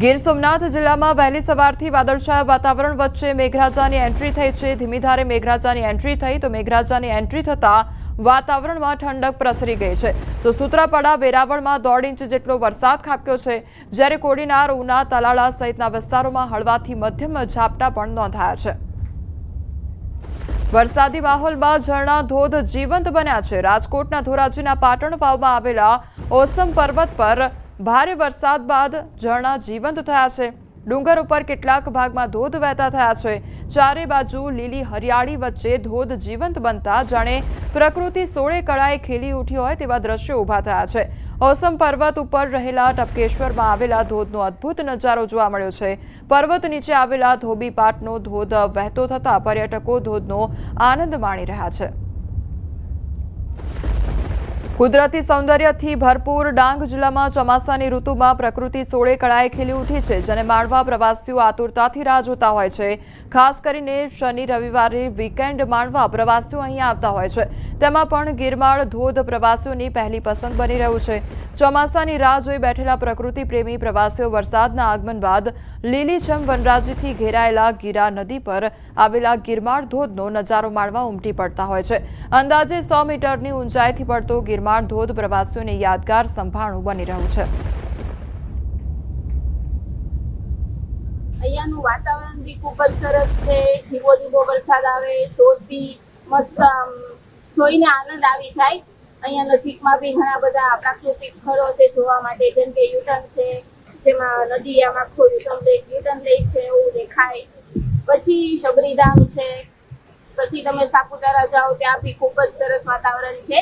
ગીર સોમનાથ જિલ્લામાં વહેલી સવારથી વાદળછાયા વાતાવરણ વચ્ચે મેઘરાજાની એન્ટ્રી થઈ છે। ધીમી ધારે મેઘરાજાની એન્ટ્રી થઈ તો મેઘરાજાની એન્ટ્રી થતાં વાતાવરણમાં ઠંડક પ્રસરી ગઈ છે। તો સૂત્રાપાડા વેરાવળમાં 1.5 ઇંચ જેટલો વરસાદ ખાબક્યો છે, જ્યારે કોડીનાર, ઉના, તલાળા સહિતના વિસ્તારોમાં હળવાથી મધ્યમ ઝાપટા પણ નોંધાયા છે। વરસાદી માહોલમાં ઝરણા ધોધ જીવંત બન્યા છે। રાજકોટના ધોરાજીના પાટણ વાવમાં આવેલા ઓસમ પર્વત પર ભારે વરસાદ બાદ ઝરણા જીવંત થયા છે। ડુંગર ઉપર કેટલાક ભાગમાં ધોધ વહેતા થયા છે। ચારે બાજુ લીલી હરિયાળી વચ્ચે ધોધ જીવંત બનતા જાણે પ્રકૃતિ સોળે કળાએ ખીલી ઉઠી હોય તેવા દ્રશ્યો ઊભા થયા છે। ઓસમ પર્વત ઉપર રહેલા ટપકેશ્વરમાં આવેલા ધોધનો અદ્ભુત નજારો જોવા મળ્યો છે। પર્વત નીચે આવેલા ધોબીપાટનો ધોધ વહેતો થતા પર્યટકો ધોધનો આનંદ માણી રહ્યા છે। કુદરતી સૌંદર્યથી ભરપૂર ડાંગ જિલ્લામાં ચોમાસાની ઋતુમાં પ્રકૃતિ સોળે કળાએ ખીલી ઉઠી છે, જેને માણવા પ્રવાસીઓ આતુરતાથી રાહ જોતા હોય છે। ખાસ કરીને શનિ રવિવારે વીકેન્ડ માણવા પ્રવાસીઓ અહીં આવતા હોય છે। તેમાં પણ ગિરમાળ ધોધ પ્રવાસીઓની પહેલી પસંદ બની રહ્યું છે। ચોમાસાની રાહ જોઈ બેઠેલા પ્રકૃતિ પ્રેમી પ્રવાસીઓ વરસાદના આગમન બાદ લીલીછમ વનરાજીથી ઘેરાયેલા ગીરા નદી પર આવેલા ગિરમાળ ધોધનો નજારો માણવા ઉમટી પડતા હોય છે। અંદાજે 100 મીટરની ઊંચાઈથી પડતો ગિરમાળ ધોધ પ્રવાસીઓને યાદગાર સંભાળણું બની રહ્યું છે। અહીંયાનું વાતાવરણ બી ખૂબ જ સરસ છે। ધીમો ધીમો વરસાદ આવે, ધોધ બી મસ્ત જોઈને આનંદ આવી જાય। અહીંયા નજીકમાં બી ઘણા બધા પ્રાકૃતિક સ્થળો છે જોવા માટે, જેમ કે યુટર્ન છે, જેમાં નદી આમાં આખો યુટર્ન લે છે એવું દેખાય। પછી શબરીધામ છે, પછી તમે સાપુતારા જાઓ ત્યાં બી ખૂબ જ સરસ વાતાવરણ છે।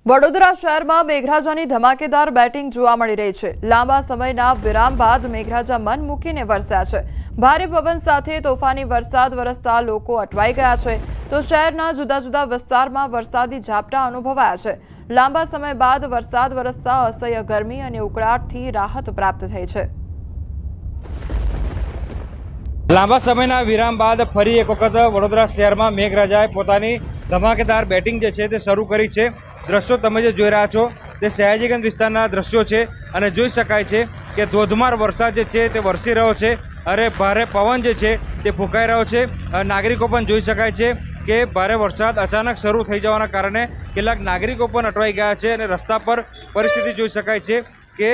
વડોદરા શહેરમાં મેઘરાજાની ધમાકેદાર બેટિંગ જોવા મળી રહી છે। લાંબા સમયના વિરામ બાદ મેઘરાજા મન મૂકીને વરસ્યા છે। ભારે પવન સાથે તોફાની વરસાદ વરસતા લોકો અટવાઈ ગયા છે, તો શહેરના જુદા જુદા વિસ્તારમાં વરસાદી ઝાપટા અનુભવાયા છે। લાંબા સમય બાદ વરસાદ વરસતા અસહ્ય ગરમી અને ઉકળાટથી રાહત પ્રાપ્ત થઈ છે। લાંબા સમયના વિરામ બાદ ફરી એક વખત વડોદરા શહેરમાં મેઘરાજાએ પોતાની ધમાકેદાર બેટિંગ જે છે તે શરૂ કરી છે। દ્રશ્યો તમે જે જોઈ રહ્યા છો તે સયાજીગંજ વિસ્તારના દ્રશ્યો છે અને જોઈ શકાય છે કે ધોધમાર વરસાદ જે છે તે વરસી રહ્યો છે અને ભારે પવન જે છે તે ફૂંકાઈ રહ્યો છે। નાગરિકો પણ જોઈ શકાય છે કે ભારે વરસાદ અચાનક શરૂ થઈ જવાના કારણે કેટલાક નાગરિકો પણ અટવાઈ ગયા છે અને રસ્તા પર પરિસ્થિતિ જોઈ શકાય છે કે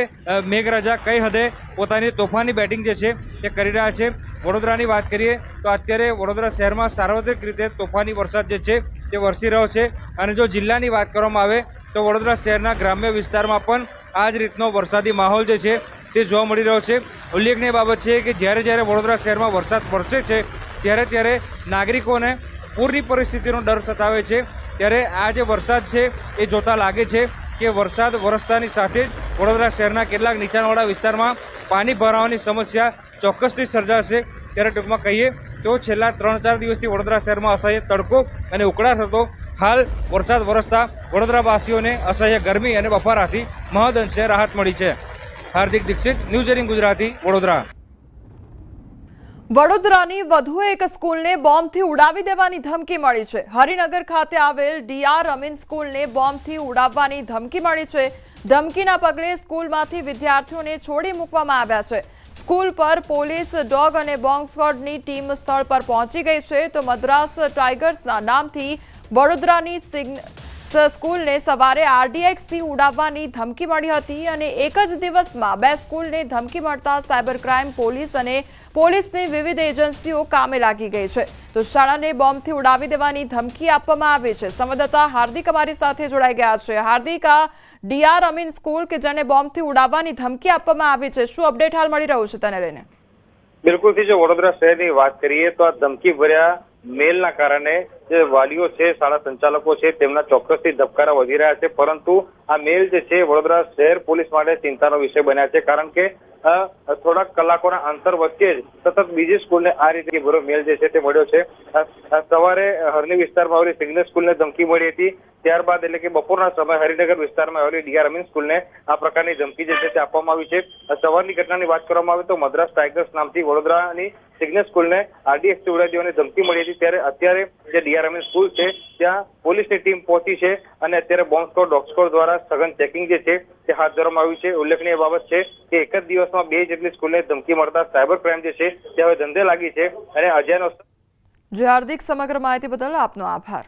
મેઘરાજા કઈ હદે પોતાની તોફાની બેટિંગ જે છે તે કરી રહ્યા છે। વડોદરાની વાત કરીએ તો અત્યારે વડોદરા શહેરમાં સાર્વત્રિક રીતે તોફાની વરસાદ જે છે તે વરસી રહ્યો છે અને જો જિલ્લાની વાત કરવામાં આવે તો વડોદરા શહેરના ગ્રામ્ય વિસ્તારમાં પણ આ જ રીતનો વરસાદી માહોલ જે છે તે જોવા મળી રહ્યો છે। ઉલ્લેખનીય બાબત છે કે જ્યારે વડોદરા શહેરમાં વરસાદ વરસે છે ત્યારે નાગરિકોને પૂરની પરિસ્થિતિનો ડર સતાવે છે। ત્યારે આ જે વરસાદ છે એ જોતા લાગે છે કે વરસાદ વરસતાની સાથે જ વડોદરા શહેરના કેટલાક નીચાણવાળા વિસ્તારમાં પાણી ભરાવાની સમસ્યા ચોક્કસથી સર્જાશે। ત્યારે ટૂંકમાં કહીએ તો છેલ્લા 3-4 દિવસથી વડોદરા શહેરમાં અસહ્ય તડકો અને ઉકળાટ હતો। હાલ વરસાદ વરસતા વડોદરાવાસીઓને અસહ્ય ગરમી અને બફારાથી મહદઅંશે રાહત મળી છે। હાર્દિક દીક્ષિત, ન્યૂઝ 18 ગુજરાતી, વડોદરા। વડોદરાની વધુ એક સ્કૂલને બોમ્બથી ઉડાવી દેવાની ધમકી મળી છે। હરિનગર ખાતે આવેલ ડીઆર અમીન સ્કૂલને બોમ્બથી ઉડાવવાની ધમકી મળી છે। ધમકીના પગલે સ્કૂલમાંથી વિદ્યાર્થીઓને છોડી મૂકવામાં આવ્યા છે। સ્કૂલ પર પોલીસ, ડોગ અને બોમ્બ સ્ક્વોડની ટીમ સ્થળ પર પહોંચી ગઈ છે। તો મદ્રાસ ટાઇગર્સના નામથી વડોદરાની સ્કૂલને સવારે RDXથી ઉડાવવાની ધમકી મળી હતી અને એક જ દિવસમાં 2 સ્કૂલને ધમકી મળતા સાયબર ક્રાઇમ પોલીસ અને પોલીસની વિવિધ એજન્સીઓ કામે લાગી ગઈ છે। તો શાળાને બોમ્બથી ઉડાવી દેવાની ધમકી આપવામાં આવી છે। સંવાદદાતા હાર્દિક અમારી સાથે જોડાઈ ગયા છે। હાર્દિક, આ ડીઆર અમીન સ્કૂલ કે જેને બોમ્બથી ઉડાવવાની ધમકી આપવામાં આવી છે, શું અપડેટ હાલ મળી રહ્યું છે તેને લઈને? બિલકુલથી જો વડોદરા શહેરની વાત કરીએ તો આ ધમકી ભર્યા મેલના કારણે જે વાલીઓ છે, શાળા સંચાલકો છે, તેમના ચોક્કસથી ધબકારા વધી રહ્યા છે। પરંતુ આ મેલ જે છે વડોદરા શહેર પોલીસ માટે ચિંતાનો વિષય બન્યા છે, કારણ કે થોડાક કલાકોના અંતર વચ્ચે જ સતત બીજી સ્કૂલને આ રીતે ભરો મેલ જે છે તે મળ્યો છે। સવારે હરણી વિસ્તારમાં આવેલી સિગ્નલ સ્કૂલને ધમકી મળી હતી, ત્યારબાદ એટલે કે બપોરના સમયે હરિનગર વિસ્તારમાં આવેલી ડીઆર અમીન સ્કૂલને આ પ્રકારની ધમકી જે છે તે આપવામાં આવી છે। સવારની ઘટનાની વાત કરવામાં આવે તો મદ્રાસ ટાઇગર્સ નામથી વડોદરાની સિગ્નલ સ્કૂલને RDXથી ઉડાવી દેવાની ધમકી મળી હતી। ત્યારે અત્યારે જે ડીઆર અમીન સ્કૂલ છે ત્યાં પોલીસની ટીમ પહોંચી છે અને અત્યારે બોમ્બ સ્ક્વોડ ડોગ સ્ક્વોડ દ્વારા સઘન ચેકિંગ જે છે તે હાથ ધરવામાં આવ્યું છે. ઉલ્લેખનીય બાબત છે કે એક જ દિવસમાં 2 જેટલી સ્કૂલને ધમકી મળતા સાયબર ક્રાઇમ જે છે તે હવે ધંધે લાગી છે અને અજયનો જે હાર્દિક સમગ્ર માહિતી બદલ આપનો આભાર.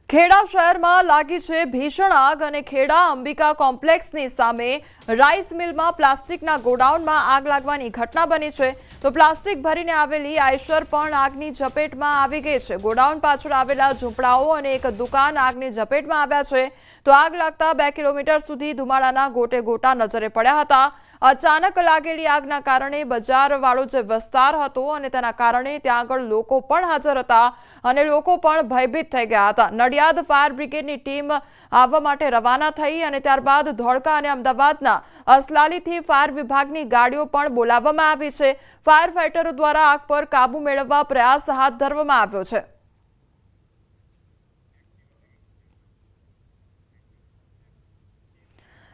ખેડા શહેરમાં લાગી છે ભીષણ આગ અને ખેડા અંબિકા કોમ્પ્લેક્સની સામે રાઈસ મિલમાં પ્લાસ્ટિકના ગોડાઉનમાં આગ લાગવાની ઘટના બની છે. તો પ્લાસ્ટિક ભરીને આવેલી આઈશર પણ આગની ઝપેટમાં આવી ગઈ છે. ગોડાઉન પાછળ આવેલા ઝૂંપડાઓ અને એક દુકાન આગની ઝપેટમાં આવ્યા છે. તો આગ લાગતા 2 કિલોમીટર સુધી ધુમાડાના ગોટે ગોટા નજરે પડ્યા હતા. અચાનક લાગેલી આગના કારણે બજારવાળો જે વિસ્તાર હતો અને તેના કારણે ત્યાં આગળ લોકો પણ હાજર હતા અને લોકો પણ ભયભીત થઈ ગયા હતા. નડિયાદ ફાયર બ્રિગેડની ટીમ આવવા માટે રવાના થઈ અને ત્યારબાદ ધોળકા અને અમદાવાદના અસલાલીથી ફાયર વિભાગની ગાડીઓ પણ બોલાવવામાં આવી છે. ફાયર ફાઇટરો દ્વારા આગ પર કાબુ મેળવવા પ્રયાસ હાથ ધરવામાં આવ્યો છે.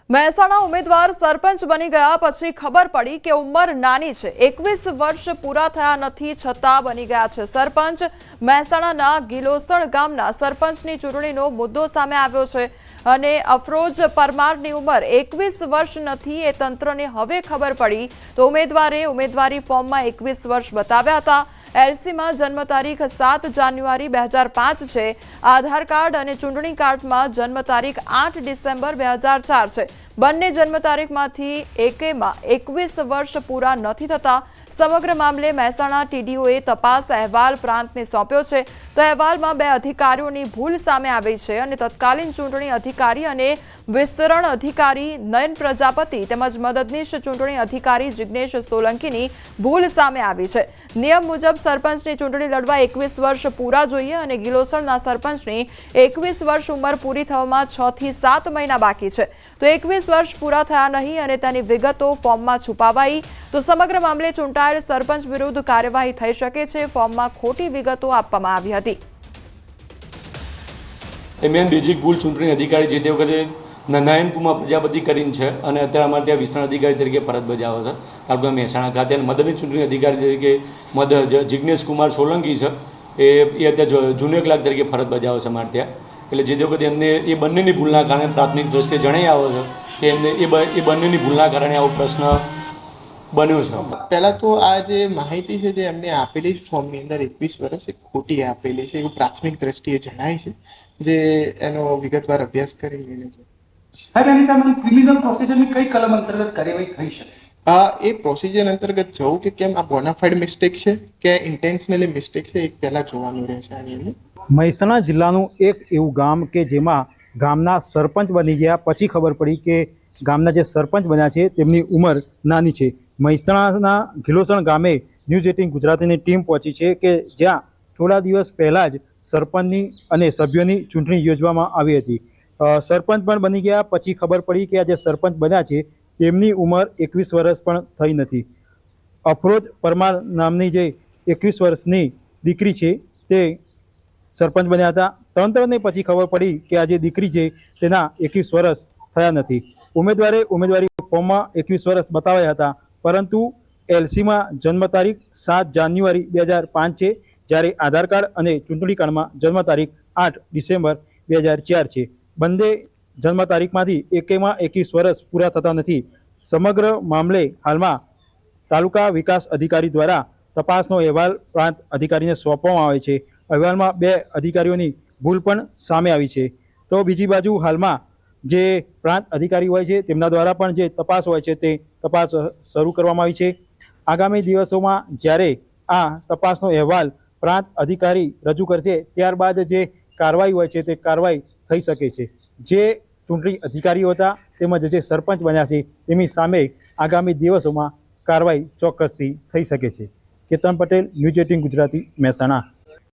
મહેસાણા ઉમેદવાર સરપંચ બની ગયા પછી ખબર પડી કે ઉંમર નાની છે. 21 વર્ષ પૂરા થયા નથી છતાં બની ગયા છે સરપંચ. મહેસાણાના ગિલોસણ ગામના સરપંચની ચૂંટણીનો મુદ્દો સામે આવ્યો છે અને અફરોજ પરમારની ઉંમર 21 વર્ષ નથી એ તંત્રને હવે ખબર પડી. તો ઉમેદવારે ઉમેદવારી ફોર્મમાં 21 વર્ષ બતાવ્યા હતા. એલસીમાં જન્મ તારીખ 7 જાન્યુઆરી 2005 છે. આધાર કાર્ડ અને ચૂંટણી કાર્ડમાં જન્મ તારીખ 8 ડિસેમ્બર 2004 છે. બંને જન્મ તારીખમાંથી એકેમાં 21 વર્ષ પૂરા નથી થતા. સમગ્ર મામલે મહેસાણા ટીડીઓએ તપાસ અહેવાલ પ્રાંતને સોંપ્યો છે. તો અહેવાલમાં 2 અધિકારીઓની ભૂલ સામે આવી છે અને તત્કાલીન ચૂંટણી અધિકારી અને વિસ્તરણ અધિકારી નયન પ્રજાપતિ તેમજ મદદનીશ ચૂંટણી અધિકારી જિગ્નેશ સોલંકીની ભૂલ સામે આવી છે. નિયમ મુજબ સરપંચની ચૂંટણી લડવા 21 વર્ષ પૂરા જોઈએ અને ગિલોસણના સરપંચની 21 વર્ષ ઉંમર પૂરી થવામાં 6 થી 7 મહિના બાકી છે. તો 21 વર્ષ પૂરા થયા નહીં અને તેની વિગતો ફોર્મમાં છુપાવાઈ. તો સમગ્ર મામલે ચૂંટાયેલ સરપંચ વિરુદ્ધ કાર્યવાહી થઈ શકે છે. ફોર્મમાં ખોટી વિગતો આપવામાં આવી હતી. મેન બેઝિક ભૂલ ચૂંટણી અધિકારી જે તે વખતે નયનકુમાર પ્રજાપતિ કરીને છે અને અત્યારે અમારે ત્યાં વિસ્તરણ અધિકારી તરીકે ફરજ બજાવે છે તાલુકા મહેસાણા ખાતે. અને મદદની ચૂંટણી અધિકારી તરીકે જિગ્નેશ કુમાર સોલંકી છે એ અત્યારે જુનિયર ક્લાર્ક તરીકે ફરજ બજાવે છે અમારે ત્યાં. એટલે જે તે વખતે એમને એ બંનેની ભૂલના કારણે પ્રાથમિક દ્રષ્ટિએ જણાઈ આવે છે કે એમને એ બંનેની ભૂલના કારણે આવો પ્રશ્ન બન્યો છે. પહેલાં તો આ જે માહિતી છે જે એમને આપેલી ફોર્મની અંદર 21 વર્ષ એ ખોટી આપેલી છે એવું પ્રાથમિક દ્રષ્ટિએ જણાય છે જે એનો વિગતવાર અભ્યાસ કરી રહ્યો છે. સાહેબ એની સામે ક્રિમિનલ પ્રોસિજરની કઈ કલમ અંતર્ગત કાર્યવાહી થઈ શકે? એ પ્રોસિજર અંતર્ગત જવું કે કેમ આ બોનાફાઇડ મિસ્ટેક છે કે ઇન્ટેન્શનલી મિસ્ટેક છે એ પહેલાં જોવાનું રહેશે આની અંદર. મહેસાણા જિલ્લાનું એક એવું ગામ કે જેમાં ગામના સરપંચ બની ગયા પછી ખબર પડી કે ગામના જે સરપંચ બન્યા છે તેમની ઉંમર નાની છે. મહેસાણાના ગિલોસણ ગામે ન્યૂઝ 18 ગુજરાતીની ટીમ પહોંચી છે કે જ્યાં થોડા દિવસ પહેલાં જ સરપંચની અને સભ્યોની ચૂંટણી યોજવામાં આવી હતી. સરપંચ પણ બની ગયા પછી ખબર પડી કે આ જે સરપંચ બન્યા છે તેમની ઉંમર 21 વર્ષ પણ થઈ નથી. અફરોજ પરમાર નામની જે 21 વર્ષની દીકરી છે તે સરપંચ બન્યા હતા. તંત્રને પછી ખબર પડી કે આ જે દીકરી છે તેના 21 વર્ષ થયા નથી. ઉમેદવારે ઉમેદવારી ફોર્મમાં 21 વર્ષ બતાવ્યા હતા પરંતુ એલસીમાં જન્મ તારીખ 7 જાન્યુઆરી 2005 છે જ્યારે આધાર કાર્ડ અને ચૂંટણી કાર્ડમાં જન્મ તારીખ 8 ડિસેમ્બર 2004 છે. બંને જન્મ તારીખમાંથી એકેમાં 21 વર્ષ પૂરા થતા નથી. સમગ્ર મામલે હાલમાં તાલુકા વિકાસ અધિકારી દ્વારા તપાસનો અહેવાલ પ્રાંત અધિકારીને સોંપવામાં આવે છે. અહેવાલમાં 2 અધિકારીઓની ભૂલ પણ સામે આવી છે. તો બીજી બાજુ હાલમાં જે પ્રાંત અધિકારી હોય છે તેમના દ્વારા પણ જે તપાસ હોય છે તે તપાસ શરૂ કરવામાં આવી છે. આગામી દિવસોમાં જ્યારે આ તપાસનો અહેવાલ પ્રાંત અધિકારી રજૂ કરશે ત્યારબાદ જે કાર્યવાહી હોય છે તે કાર્યવાહી થઈ શકે છે. જે ચૂંટણી અધિકારીઓ હતા તેમજ જે સરપંચ બન્યા છે તેમની સામે આગામી દિવસોમાં કાર્યવાહી ચોક્કસથી થઈ શકે છે. કેતન પટેલ, ન્યૂઝ 18 ગુજરાતી, મહેસાણા.